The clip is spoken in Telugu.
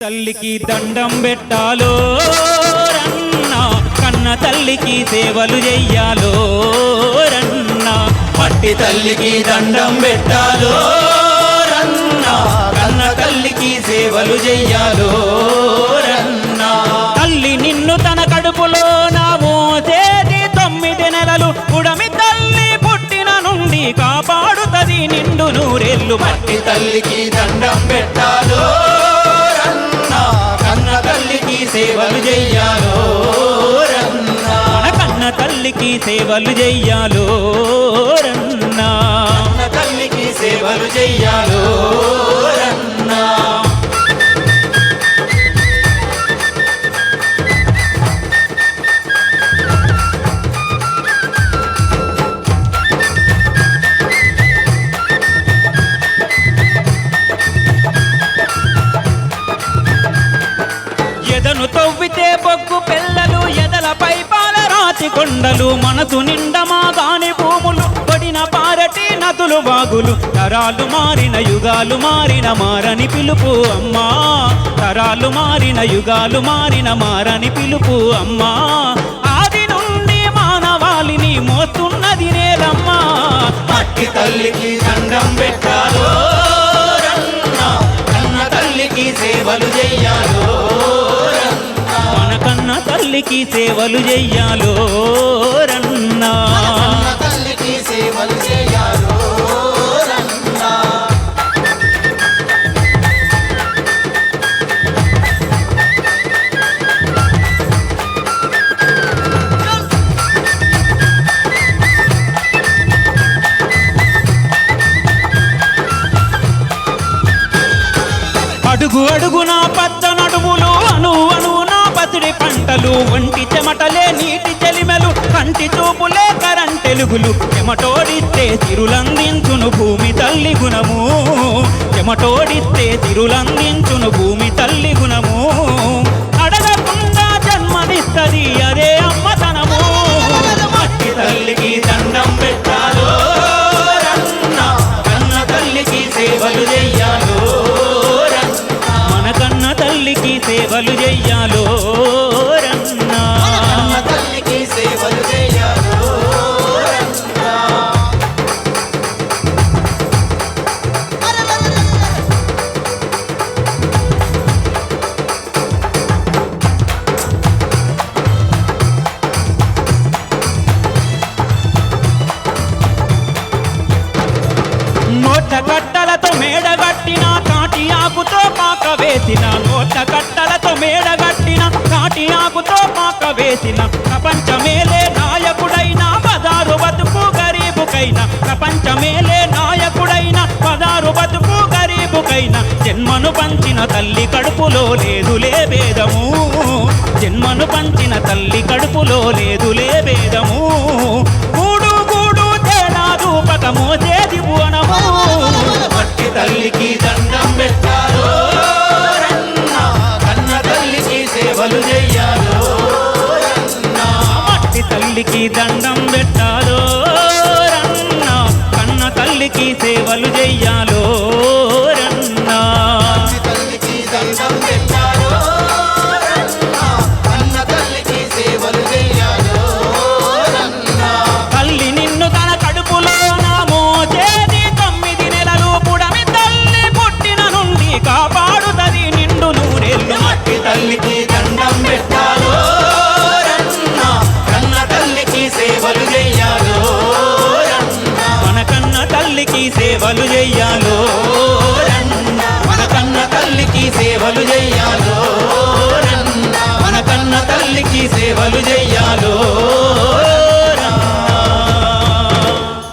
తల్లికి దండం పెట్టాలో రన్న కన్న తల్లికి సేవలు చెయ్యాలో రన్న మట్టి తల్లికి దండం పెట్టాలో రన్న కన్న తల్లికి సేవలు చెయ్యాలో రన్న తల్లి నిన్ను తన కడుపులో నా మోసేది 9 నెలలు ఉడమి తల్లి పుట్టిన నుండి కాపాడుతది నిండు నూరేళ్ళు మట్టి తల్లికి దండం పెట్టాలో తల్లికి సేవలు చెయ్యాలో రన్నా కన్న తల్లికి సేవలు చెయ్యాలో రన్నా తల్లికి సేవలు చెయ్యాలో రన్నా ఎదను తవ్వితే బొగ్గు పిల్లలు ఎదలపై పాలరాతి కొండలు మనసు నిండమా గాని భూములు పడిన పారటి నదులు వాగులు తరాలు మారిన యుగాలు మారిన మారని పిలుపు అమ్మా తరాలు మారిన యుగాలు మారిన మారని పిలుపు అమ్మా ఆది నుండి మానవాళిని మోస్తున్నది నేలమ్మా మట్టి తల్లికి దండం పెట్టాలో రన్నా కన్న తల్లికి సేవలు చెయ్యాలో కన్న తల్లికి సేవలు చెయ్యాలో రన్నా తల్లికి సేవలు చెయ్యాలో రన్నా అడుగు అడుగునా పచ్చ నడుములు అను పసిడి పంటలు ఒంటి చెమటలే నీటి చెలిమెలు కంటి చూపులే కరంటెలుగులు చెమటోడిస్తే తిరులందించును భూమి తల్లి గుణము చెమటోడిస్తే తిరులందించును భూమి తల్లి గుణము అడగకుండా జన్మనిస్తది అదే అమ్మతనము మట్టి తల్లికి దండం పెట్టాలో రన్నా కన్న తల్లికి సేవలు చెయ్యాలో కన్న తల్లికి సేవలు చెయ్యాలో రన్నా తల్లికి సేవలు చెయ్యాలో రన్నా నోట కట్టలతో మేడగట్టిన కాటి ఆకుతో పాక వేసిన నోట కట్టలతో మేడగట్టిన కాటి ఆకుతో పాక వేసిన ప్రపంచమేలే నాయకుడైన బదారు బతుకు గరీబుకైనా ప్రపంచమేలే నాయకుడైన బదారు బతుకు గరీబుకైనా జన్మను పంచిన తల్లి కడుపులో లేదులే భేదము జన్మను పంచిన తల్లి కడుపులో లేదులే భేదము గూడు గూడు తేడా రూపక మోసేది భువనము మట్టి తల్లికి దండం పెట్టాలో రన్నా కన్న తల్లికి సేవలు చెయ్యాలో రన్నా మట్టి తల్లికి దండం పెట్టాలో రన్నా కన్న తల్లికి సేవలు చెయ్యాలో రన్నా తల్లికి దండం పెట్టాలో రన్నా కన్న తల్లికి సేవలు చెయ్యాలో రన్నా తల్లి నిన్ను తన కడుపులో కాపాడుతది నిండు నూరేళ్ళు మట్టి తల్లికి దండం పెట్టాలో రన్నా కన్న తల్లికి సేవలు చెయ్యాలో రన్నా మన కన్న తల్లికి సేవలు చెయ్యాలో